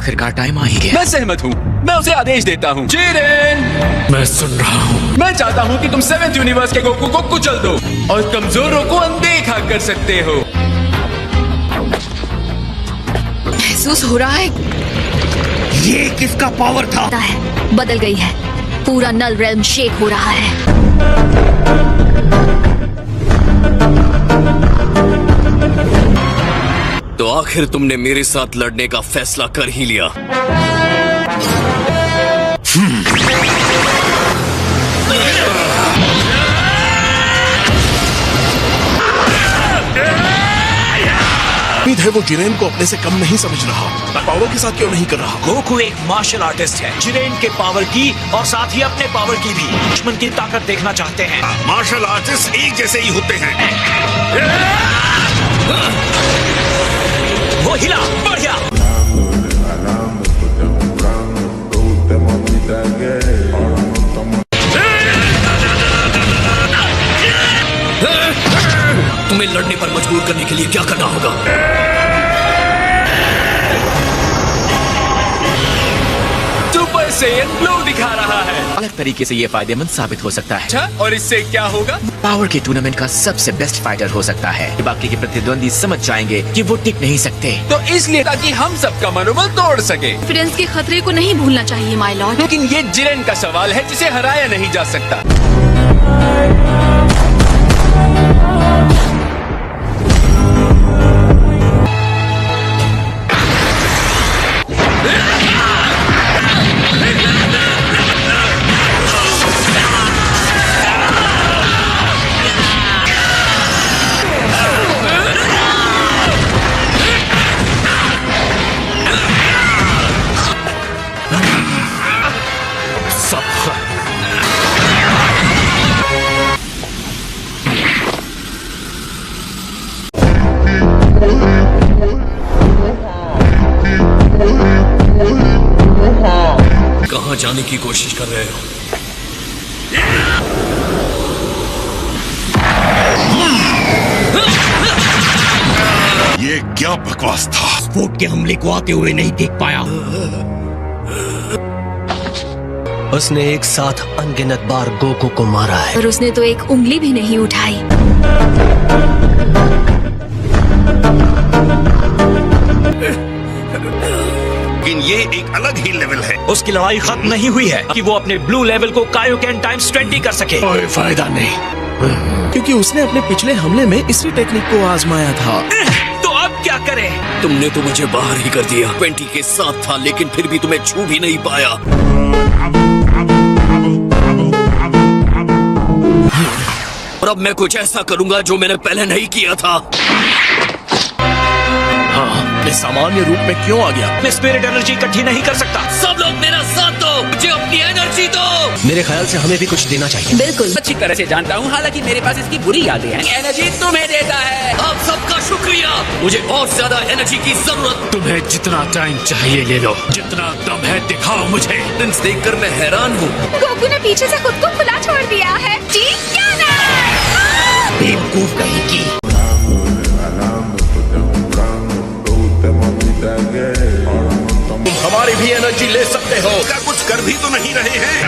आखिरकार टाइम आ ही गया। मैं सहमत हूँ। मैं उसे आदेश देता हूँ। जिरेन, मैं सुन रहा हूँ। मैं चाहता हूँ कि तुम 7th यूनिवर्स के गोकू को कुचल दो और कमजोरों को अनदेखा कर सकते हो। महसूस हो रहा है। ये किसका पावर था? पता है, बदल गई है। पूरा नल रेल्म शेक हो रहा है। तो आखिर तुमने मेरे साथ लड़ने का फैसला कर ही लिया। उम्मीद है वो जिरेन को अपने से कम नहीं समझ रहा। पावर के साथ क्यों नहीं कर रहा? गोकू एक मार्शल आर्टिस्ट है। जिरेन के पावर की और साथ ही अपने पावर की भी दुश्मन की ताकत देखना चाहते हैं। मार्शल आर्टिस्ट एक जैसे ही होते हैं। वो हिला, बढ़िया। तुम्हें लड़ने पर मजबूर करने के लिए क्या करना होगा? सुपर सैयन ब्लू दिखा रहा है। अलग तरीके से ये फायदेमंद साबित हो सकता है। अच्छा, और इससे क्या होगा? पावर के टूर्नामेंट का सबसे बेस्ट फाइटर हो सकता है। बाकी के प्रतिद्वंदी समझ जाएंगे कि वो टिक नहीं सकते। तो इसलिए ताकि हम सबका मनोबल तोड़ सके। कॉन्फिडेंस के खतरे को नहीं भूलना चाहिए माय लॉर्ड। लेकिन ये जिरेन का सवाल है जिसे हराया नहीं जा सकता। कहाँ जाने की कोशिश कर रहे हो? ये क्या बकवास था? स्फोट के हमले को आते हुए नहीं देख पाया। उसने एक साथ अनगिनत बार गोकू को मारा है। और उसने तो एक उंगली भी नहीं उठाई। लेकिन ये एक अलग ही लेवल है। उसकी लड़ाई खत्म नहीं हुई है कि वो अपने ब्लू लेवल को कायोकेन टाइम्स 20 कर सके। कोई फायदा नहीं, क्योंकि उसने अपने पिछले हमले में इसी टेक्निक को आजमाया था। तो अब क्या करें? तुमने तो मुझे बाहर ही कर दिया। 20 के साथ था, लेकिन फिर भी तुम्हें छू भी नहीं पाया। और अब मैं कुछ ऐसा करूंगा जो मैंने पहले नहीं किया था। मैं सामान्य रूप में क्यों आ गया? मैं स्पिरिट एनर्जी इकट्ठी नहीं कर सकता। सब लोग मेरा साथ दो, मुझे अपनी एनर्जी दो। मेरे ख्याल से हमें भी कुछ देना चाहिए। बिल्कुल। अच्छी तरह से जानता हूँ, हालांकि मेरे पास इसकी बुरी यादें हैं। एनर्जी तुम्हें देता है। आप सबका शुक्रिया। मुझे और ज्यादा एनर्जी की जरूरत। तुम्हें जितना टाइम चाहिए ले लो, जितना दम है दिखाओ मुझे। प्रिंस देखकर मैं हैरान हूँ। गोकू ने पीछे से खुद को खुला छोड़ दिया है। ठीक क्या ना? बेवकूफ कहीं की। तुम हमारी भी एनर्जी ले सकते हो। क्या कुछ कर भी तो नहीं रहे हैं?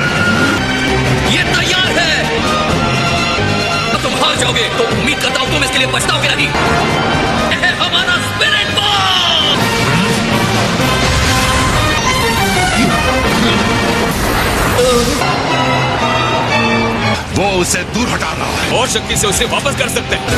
ये तैयार है। तो तुम हार जाओगे तो उम्मीद करता हूँ तुम इसके लिए पछताओगे नहीं। यह है हमारा स्पिरिट बॉल। वो उसे दूर हटा रहा है। और शक्ति से उसे वापस कर सकते हैं।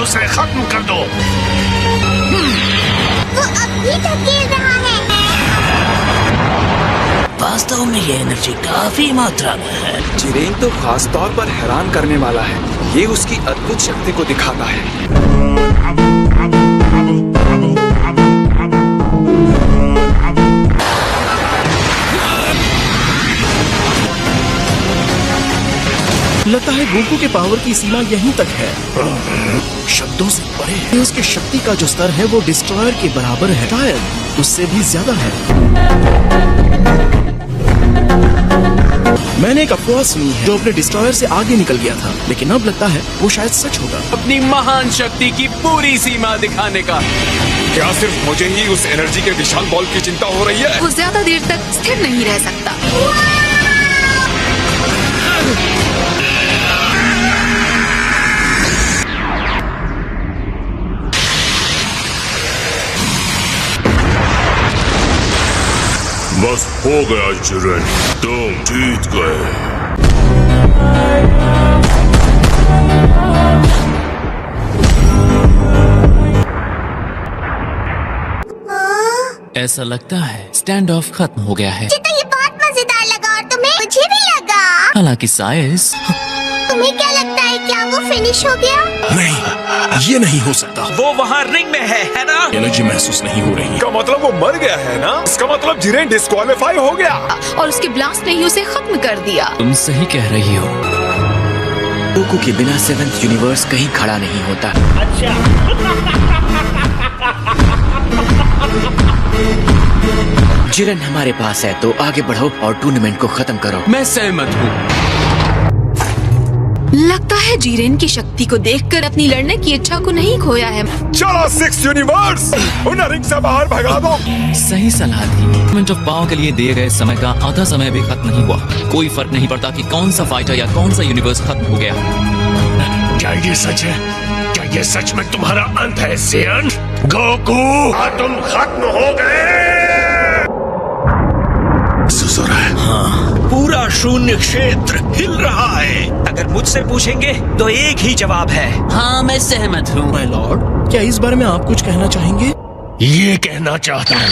उसे खत्म कर दो। वो अब भी धकेल रहा है। वास्तव में ये एनर्जी काफी मात्रा में है। जिरेन तो खास तौर पर हैरान करने वाला है। ये उसकी अद्भुत शक्ति को दिखाता है। है गोकू के पावर की सीमा यहीं तक है, शब्दों से परे। उसकी शक्ति का जो स्तर है वो डिस्ट्रॉयर के बराबर है, शायद उससे भी ज्यादा है। मैंने एक अफवाह सुनी है जो अपने डिस्ट्रॉयर से आगे निकल गया था, लेकिन अब लगता है वो शायद सच होगा। अपनी महान शक्ति की पूरी सीमा दिखाने का। क्या सिर्फ मुझे ही उस एनर्जी के विशाल बॉल की चिंता हो रही है? वो ज्यादा देर तक स्थिर नहीं रह सकता। बस हो गया जिरेन, तुम जीत गए। ऐसा लगता है स्टैंड ऑफ खत्म हो गया है। तो ये बहुत मजेदार लगा और तुम्हें? मुझे भी लगा। हालांकि साइज, तुम्हें क्या लगता है, क्या वो फिनिश हो गया? नहीं, ये नहीं हो सकता। वो वहाँ रिंग में है ना? एनर्जी महसूस नहीं हो रही। इसका मतलब वो मर गया है ना? इसका मतलब जिरेन डिस्क्वालीफाई हो गया और उसके ब्लास्ट ने ही उसे खत्म कर दिया। तुम सही कह रही हो। गोकू के बिना 7th यूनिवर्स कहीं खड़ा नहीं होता। जिरेन हमारे पास है तो आगे बढ़ो और टूर्नामेंट को खत्म करो। मैं सहमत हूँ। लगता है जीरेन की शक्ति को देखकर अपनी लड़ने की इच्छा को नहीं खोया है। चलो 6 यूनिवर्स, उन्हें रिंग से बाहर भगा दो। सही सलाह दी। टूर्नामेंट ऑफ पावर के लिए दिए गए समय का आधा समय भी खत्म नहीं हुआ। कोई फर्क नहीं पड़ता कि कौन सा फाइटर या कौन सा यूनिवर्स खत्म हो गया। क्या ये सच है? क्या ये सच में तुम्हारा अंत है सेयन? गोकू, तुम खत्म हो गए। सुसुर है। पूरा शून्य क्षेत्र हिल रहा है। अगर मुझसे पूछेंगे तो एक ही जवाब है। हाँ, मैं सहमत हूँ। माय लॉर्ड, क्या इस बारे में आप कुछ कहना चाहेंगे? ये कहना चाहता हूँ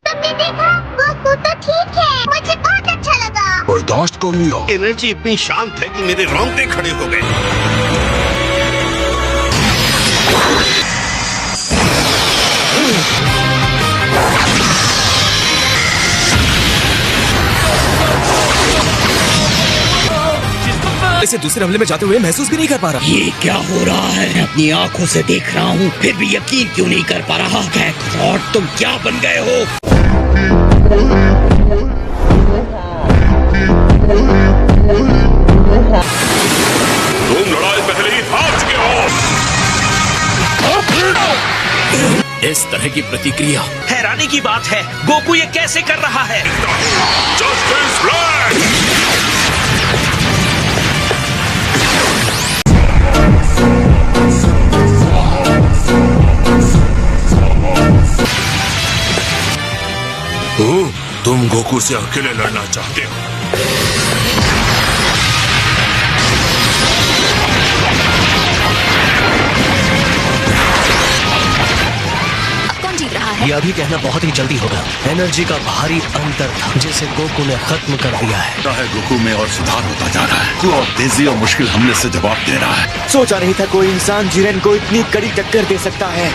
तुमने देखा, गोकू तो ठीक है। मुझे बहुत अच्छा लगा। बर्दाश्त कर लिया। एनर्जी इतनी शांत है कि मेरे रोंगटे खड़े हो गए। इसे दूसरे हमले में जाते हुए महसूस भी नहीं कर पा रहा। ये क्या हो रहा है? अपनी आंखों से देख रहा हूँ, फिर भी यकीन क्यों नहीं कर पा रहा? कैकरॉट, तुम क्या बन गए हो? तुम लड़ाई पहले ही हार चुके हो। इस तरह की प्रतिक्रिया हैरानी की बात है, गोकू ये कैसे कर रहा है? Justice flag. तुम गोकू से अकेले लड़ना चाहते हो? कौन जीत रहा है? यह अभी कहना बहुत ही जल्दी होगा। एनर्जी का भारी अंतर था जिसे गोकू ने खत्म कर दिया है। गोकू में और सुधार होता जा रहा है। वो और तेजी और मुश्किल हमले से जवाब दे रहा है। सोचा नहीं था कोई इंसान जिरेन को इतनी कड़ी टक्कर दे सकता है।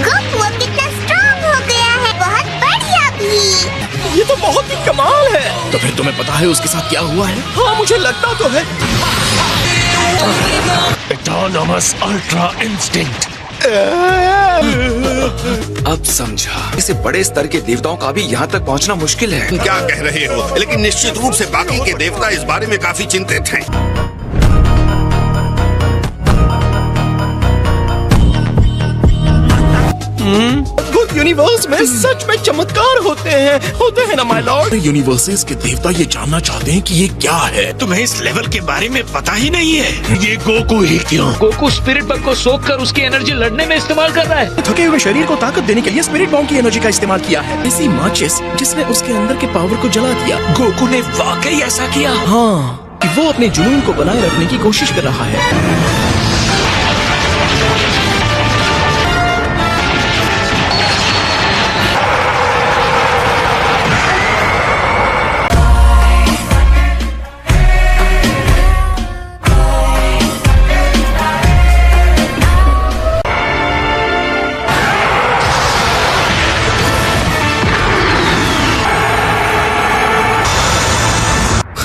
गोकू अब कितना स्ट्रॉन्ग हो गया है। बहुत बढ़िया भी। ये तो बहुत ही कमाल है। तो फिर तुम्हें पता है उसके साथ क्या हुआ है? हाँ, मुझे लगता तो है। Autonomous ultra instinct. अब समझा, इसे बड़े स्तर के देवताओं का भी यहाँ तक पहुँचना मुश्किल है। क्या कह रहे हो? लेकिन निश्चित रूप से बाकी के देवता इस बारे में काफी चिंतित हैं। अद्भुत यूनिवर्स में सच में चमत्कार होते हैं ना माय लॉर्ड। यूनिवर्सेस के देवता ये जानना चाहते हैं कि ये क्या है। तुम्हें इस लेवल के बारे में पता ही नहीं है। ये गोकू ही क्यों? गोकू स्पिरिट बग को सोख कर उसकी एनर्जी लड़ने में इस्तेमाल कर रहा है। थके हुए शरीर को ताकत देने के लिए स्पिरिट बॉम्ब की एनर्जी का इस्तेमाल किया है। इसी माचिस जिसने उसके अंदर के पावर को जला दिया। गोकू ने वाकई ऐसा किया? हाँ, कि वो अपने जुनून को बनाए रखने की कोशिश कर रहा है।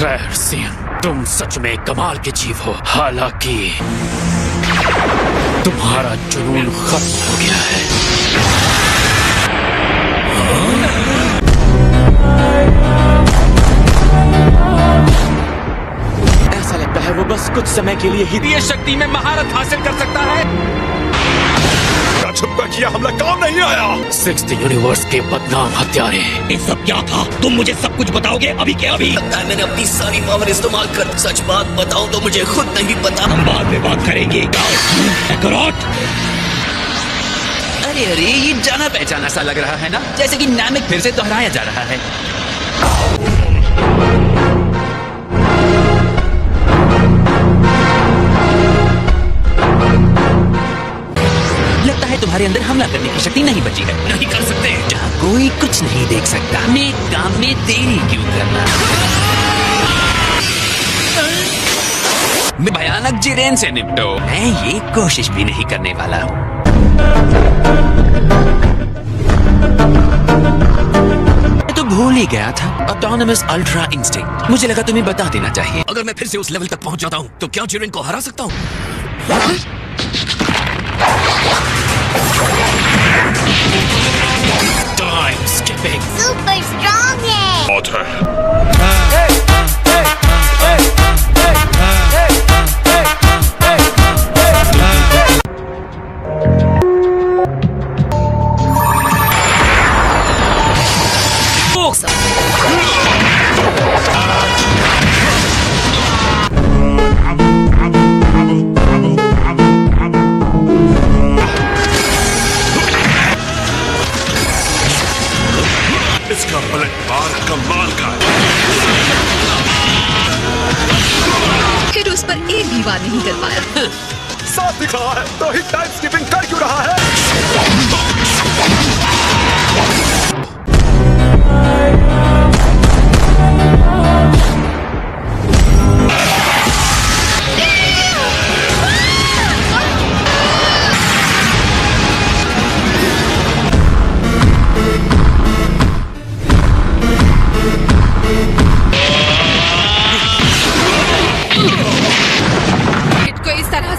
खैर सियन, तुम सच में कमाल के जीव हो। हालांकि तुम्हारा जुनून खत्म हो गया है। ऐसा लगता है वो बस कुछ समय के लिए ही ये शक्ति में महारत हासिल कर सकता है। छुपकर किया हमला काम नहीं आया। 6th यूनिवर्स के बदनाम हत्यारे। ये सब क्या था? तुम मुझे सब कुछ बताओगे अभी के अभी? लगता है मैंने अपनी सारी पावर इस्तेमाल कर। सच बात बताऊं तो मुझे खुद नहीं पता। हम बाद में बात करेंगे। काकारोट! अरे अरे, ये जाना पहचाना सा लग रहा है ना, जैसे कि नामिक फिर से दोहराया जा रहा है। लगता है तुम्हारे अंदर हमला करने की शक्ति नहीं बची है। नहीं कर सकते। जहाँ कोई कुछ नहीं देख सकता, नेक काम में देरी क्यों करना। मैं भयानक जिरेन से निपटो। मैं ये कोशिश भी नहीं करने वाला हूँ। मैं तो भूल ही गया था। Autonomous ultra instinct. मुझे लगा तुम्हें बता देना चाहिए। अगर मैं फिर से उस लेवल तक पहुंच जाता हूं तो क्या जिरेन को हरा सकता हूं? Time skipping. सुपर स्ट्रॉन्ग है। बहुत है। इसका पलटवार कमाल का है। फिर उस पर एक भी वार नहीं कर पाया। साफ दिख रहा है तो ही टाइम स्किपिंग कर क्यों रहा है?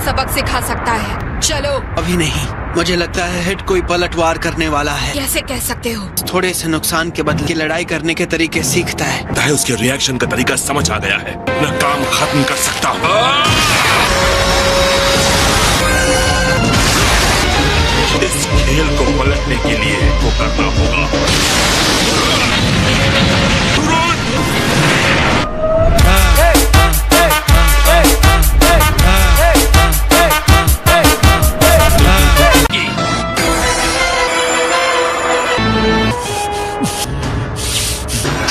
सबक सिखा सकता है। चलो। अभी नहीं, मुझे लगता है हिट कोई पलटवार करने वाला है। कैसे कह सकते हो? थोड़े से नुकसान के बदले लड़ाई करने के तरीके सीखता है। उसके रिएक्शन का तरीका समझ आ गया है। मैं काम खत्म कर सकता हूँ। इस खेल को पलटने के लिए वो करना होगा।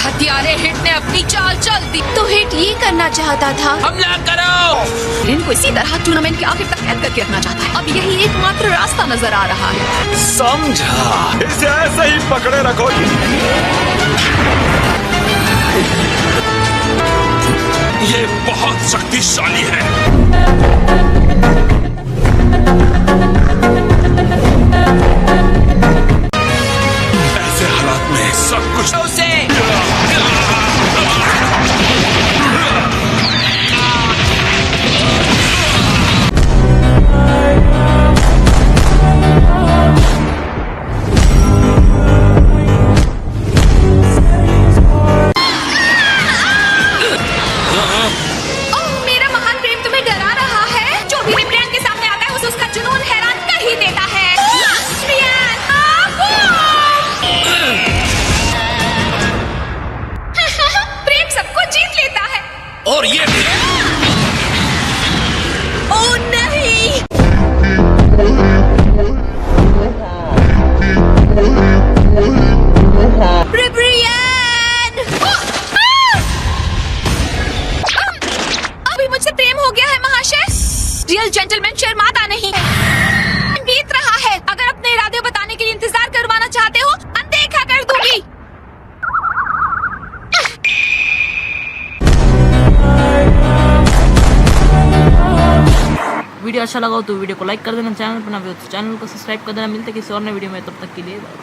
हत्यारे हिट ने अपनी चाल चल दी। तो हिट ये करना चाहता था, हमला करो। इनको इसी तरह टूर्नामेंट के आखिर तक कैद करके रखना चाहता है। अब यही एकमात्र रास्ता नजर आ रहा है। समझा। इसे ऐसे ही पकड़े रखो। ये बहुत शक्तिशाली है। ऐसे हालात में सब कुछ उसे और ये भी। ओह नहीं! ब्रिब्रियन! अभी मुझसे प्रेम हो गया है महाशय। रियल जेंटलमैन शर्माता नहीं है। बीत रहा है। अगर अपने इरादे बताने के लिए इंतजार करवाना चाहते हो, अनदेखा कर दूंगी। वीडियो अच्छा लगा हो तो वीडियो को लाइक कर देना, चैनल पर नए हो तो चैनल को सब्सक्राइब कर देना। मिलते किसी और नए वीडियो में, तब तक के लिए।